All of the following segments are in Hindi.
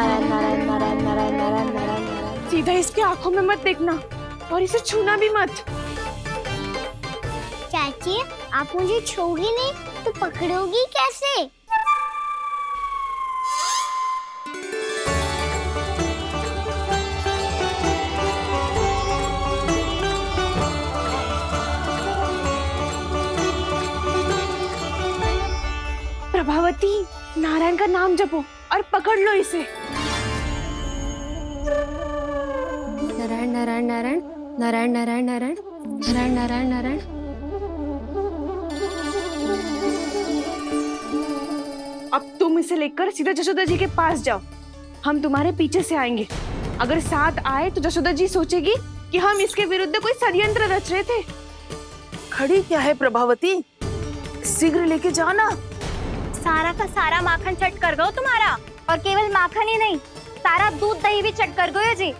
नारायण नारायण नारायण नारायण नारायण नारायण नारायण। सीधा इसके आंखों में मत देखना और इसे छूना भी मत। चाची, आप मुझे छूओगी नहीं तो पकड़ोगी कैसे? प्रभावती, नारायण का नाम जपो और पकड़ लो इसे। नारायण नारायण नारायण नारायण नारायण नारायण नारायण नारायण नारायण। अब तुम इसे लेकर सीधा जशोदा जी के पास जाओ, हम तुम्हारे पीछे से आएंगे। अगर साथ आए तो जशोदा जी सोचेगी कि हम इसके विरुद्ध कोई षड्यंत्र रच रहे थे। खड़ी क्या है प्रभावती, शीघ्र लेके जाना। सारा का सारा माखन चट कर गो तुम्हारा, और केवल माखन ही नहीं, सारा दूध दही भी चट कर गो जी।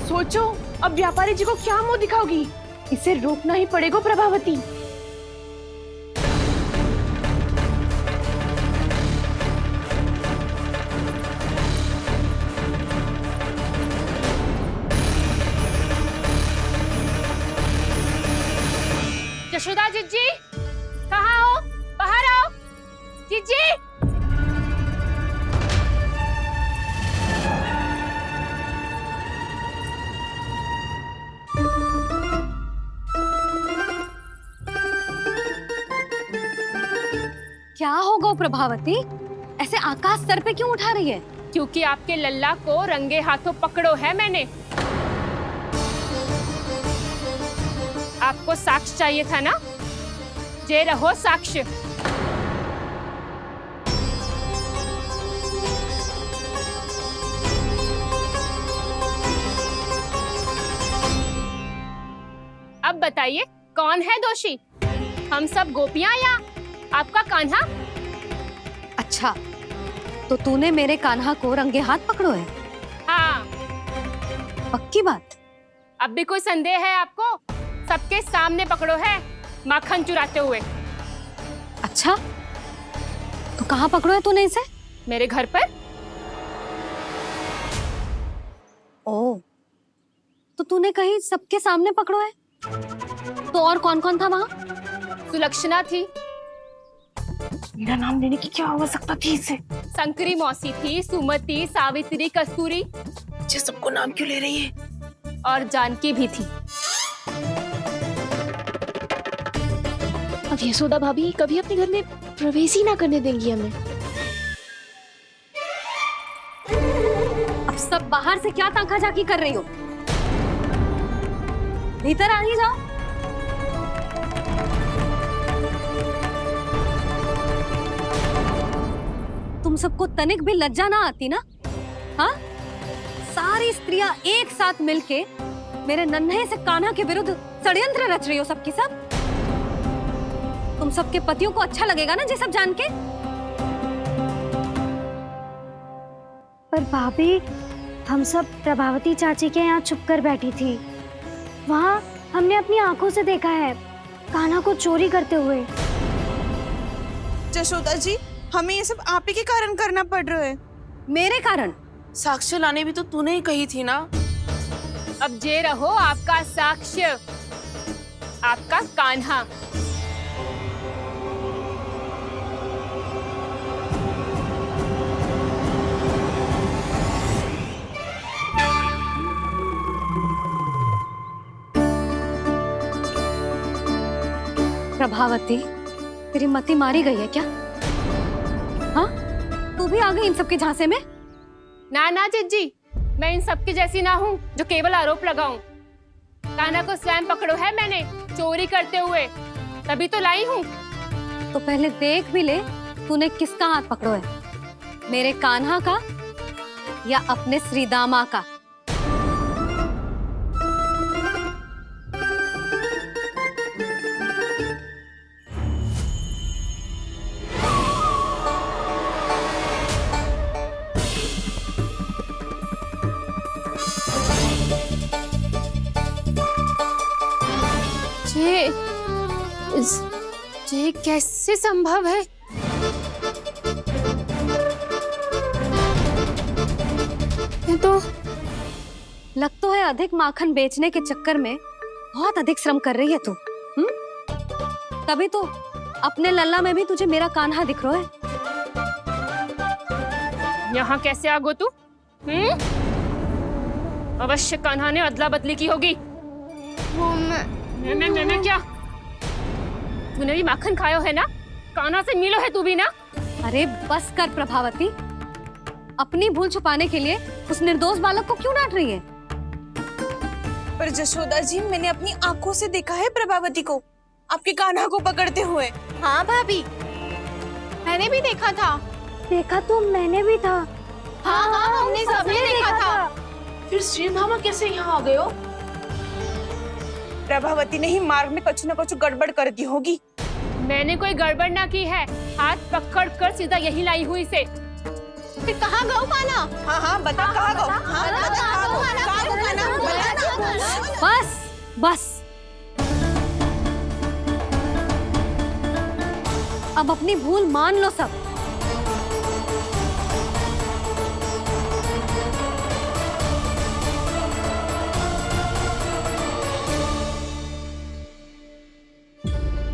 सोचो अब व्यापारी जी को क्या मुंह दिखाओगी। इसे रोकना ही पड़ेगा प्रभावती। जशोदा जीजी, कहाँ हो? बाहर आओ जीजी। क्या होगा प्रभावती, ऐसे आकाश सर पे क्यों उठा रही है? क्योंकि आपके लल्ला को रंगे हाथों पकड़ो है मैंने। आपको साक्ष्य चाहिए था ना, जे रहो साक्ष्य। अब बताइए कौन है दोषी, हम सब गोपियां या आपका कान्हा? अच्छा, तो तूने मेरे कान्हा को रंगे हाथ पकड़ो है? हाँ। पक्की बात? अब भी कोई संदेह है आपको? सबके सामने पकड़ो है, माखन चुराते हुए। अच्छा, तो कहाँ पकड़ो है तूने इसे? मेरे घर पर। ओ, तो तूने कहीं सबके सामने पकड़ो है? तो और कौन कौन था वहाँ? सुलक्षणा थी। मेरा नाम लेने की क्या आवश्यकता थी इसे? संकरी मौसी थी, सुमति, सावित्री, कस्तूरी। ये सबको नाम क्यों ले रही है? और जानकी भी थी। अब यशोदा भाभी कभी अपने घर में प्रवेश ही ना करने देंगी हमें। अब सब बाहर से क्या ताका झाकी कर रही हो? भीतर आ ही जाओ। तुम सबको तनिक भी लज्जा ना आती ना? हाँ? सारी स्त्रियां एक साथ मिलके मेरे नन्हे से कान्हा के विरुद्ध षड्यंत्र रच रही हो सबकी सब। तुम सबके पतियों को अच्छा लगेगा ना ये सब जान के? पर भाभी, हम सब प्रभावती चाची के यहाँ छुप कर बैठी थी। वहाँ हमने अपनी आंखों से देखा है कान्हा को चोरी करते हुए। जशोदा जी, हमें ये सब आप ही के कारण करना पड़ रहा है। मेरे कारण? साक्ष्य लाने भी तो तूने ही कही थी ना। अब जे रहो आपका साक्ष्य, आपका कान्हा। प्रभावती, तेरी मति मारी गई है क्या? हाँ? तू भी आ गई इन सबके झांसे में? ना ना जिज्जी, मैं इन सबकी जैसी ना हूँ जो केवल आरोप लगाऊं। कान्हा को स्वयं पकड़ो है मैंने चोरी करते हुए, तभी तो लाई हूँ। तो पहले देख भी ले तूने किसका हाथ पकड़ो है, मेरे कान्हा का या अपने श्रीदामा का? ये कैसे संभव है? तो लग तो है अधिक माखन बेचने के चक्कर में बहुत अधिक श्रम कर रही है तू। तभी तो अपने लल्ला में भी तुझे मेरा कान्हा दिख रहा है। यहाँ कैसे आ गो तू? अवश्य कान्हा ने अदला बदली की होगी। वो मैं क्या? तूने भी माखन खायो है ना? कान्हा से मिलो है तू भी ना? अरे बस कर प्रभावती, अपनी भूल छुपाने के लिए उस निर्दोष बालक को क्यों डांट रही है? पर जशोदा जी, मैंने अपनी आंखों से देखा है प्रभावती को आपके कान्हा को पकड़ते हुए। हाँ भाभी, मैंने भी देखा था। देखा तो मैंने भी था। हाँ हाँ, हमने सबने देखा था। फिर श्रीधामा कैसे यहाँ आ गए हो? प्रभावती ने ही मार्ग में कुछ न कुछ गड़बड़ कर दी होगी। मैंने कोई गड़बड़ ना की है, हाथ पकड़ कर सीधा यही लाई हुई से। फिर कहाँ गौ कान्हा? हाँ हाँ बता कहाँ गो? हाँ बता कहाँ गो? कहाँ गो कान्हा? बता ना। बस बस, अब अपनी भूल मान लो सब।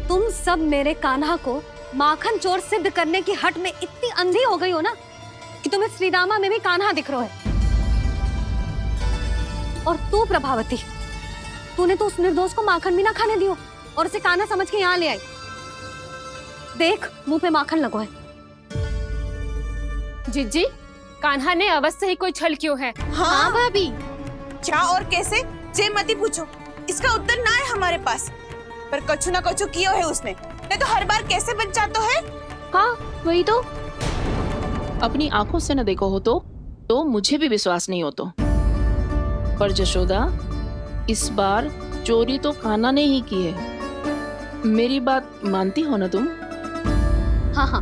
तुम सब मेरे कान्हा को माखन चोर सिद्ध करने की हट में इतनी अंधी हो गई हो ना कि तुम्हें श्रीदामा में भी कान्हा दिख रहा है। और तू प्रभावती, तूने तो उस निर्दोष को माखन भी ना खाने दियो और उसे कान्हा समझ के यहाँ ले आई। देख, मुंह पे माखन लगो है। जीजी, कान्हा ने अवश्य ही कोई छल क्यों है। हाँ भाभी। क्या और कैसे? जे मती पूछो, इसका उत्तर ना है हमारे पास। पर कछु ना कछु कियो है उसने, नहीं तो हर बार कैसे बच जाता है। हाँ वही तो। अपनी आंखों से न देखो हो तो मुझे भी विश्वास नहीं हो तो। पर जशोदा, इस बार चोरी तो कान्हा ने ही की है। मेरी बात मानती हो ना तुम? हाँ हाँ,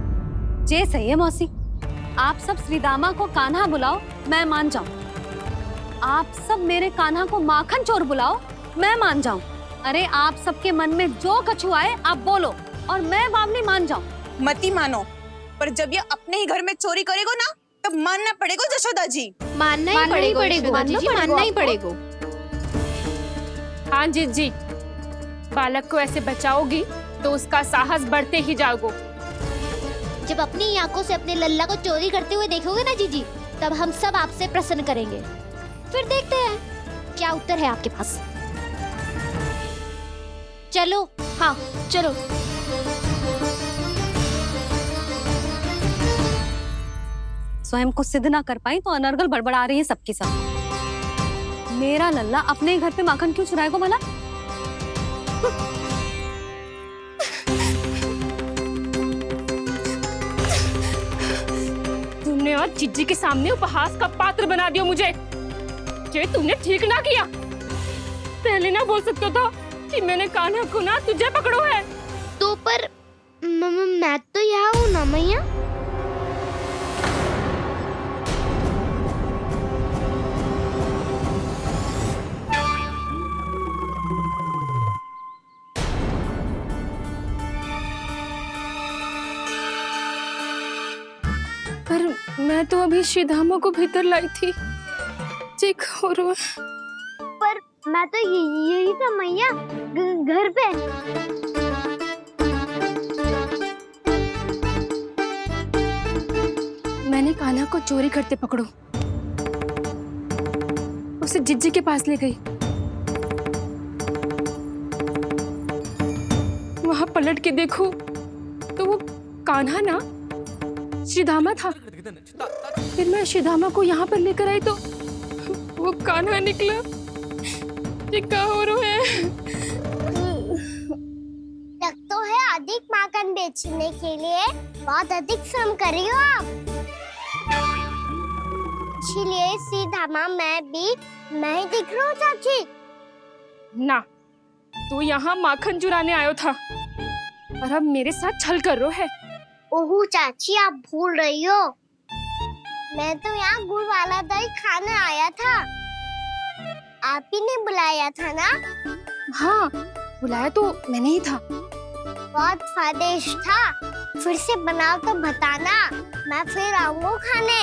जे सही है मौसी। आप सब श्रीदामा को कान्हा बुलाओ, मैं मान जाऊं। आप सब मेरे कान्हा को माखन चोर बुलाओ, मैं मान जाऊं। अरे आप सबके मन में जो कछु आए आप बोलो और मैं बावली मान जाऊं। मती मानो, पर जब ये अपने ही घर में चोरी करेगो ना, तब मानना पड़ेगा जशोदा जी। मानना ही पड़ेगा, मानना ही पड़ेगा। हाँ जीजी, बालक को ऐसे बचाओगी तो उसका साहस बढ़ते ही जाओगे। जब अपनी आंखों से अपने लल्ला को चोरी करते हुए देखोगे ना जीजी, तब हम सब आपसे प्रसन्न करेंगे। फिर देखते हैं क्या उत्तर है आपके पास। चलो। हाँ चलो। स्वयं को सिद्ध ना कर पाई तो अनर्गल बड़बड़ा रही है सबकी सब। मेरा लल्ला अपने ही घर पे माखन क्यों चुराएगा भला? तुमने आज जीजी के सामने उपहास का पात्र बना दिया मुझे। ये तुमने ठीक ना किया। पहले ना बोल सकता था कि मैंने कान्हा को ना तुझे पकड़ो है। तो पर मैं तो यहाँ हूँ ना मैया। पर मैं तो अभी श्रीधामा को भीतर लाई थी। चेक हो रहा है। पर मैं तो यही था मैया, घर पे। मैंने कान्हा को चोरी करते पकड़ो, उसे जिज्जी के पास ले गई। वहां पलट के देखो तो वो कान्हा ना श्रीधामा था। फिर मैं श्रीधामा को यहाँ पर लेकर आई तो वो कान्हा निकला। ये क्या हो रहा है? लग तो है अधिक माखन बेचने के लिए बहुत अधिक श्रम कर रही हो आप। इसलिए सीधामा मैं ही दिख रहा हूँ चाची। ना, तू यहाँ माखन चुराने आयो था और अब मेरे साथ छल कर रहा है। ओह चाची, आप भूल रही हो, मैं तो यहाँ गुड़ वाला दही खाने आया था। आप ही ने बुलाया था ना? हाँ, बुलाया तो मैंने ही था। बहुत स्वादिष्ट था। फिर से बनाओ तो बताना, मैं फिर आऊंगा खाने।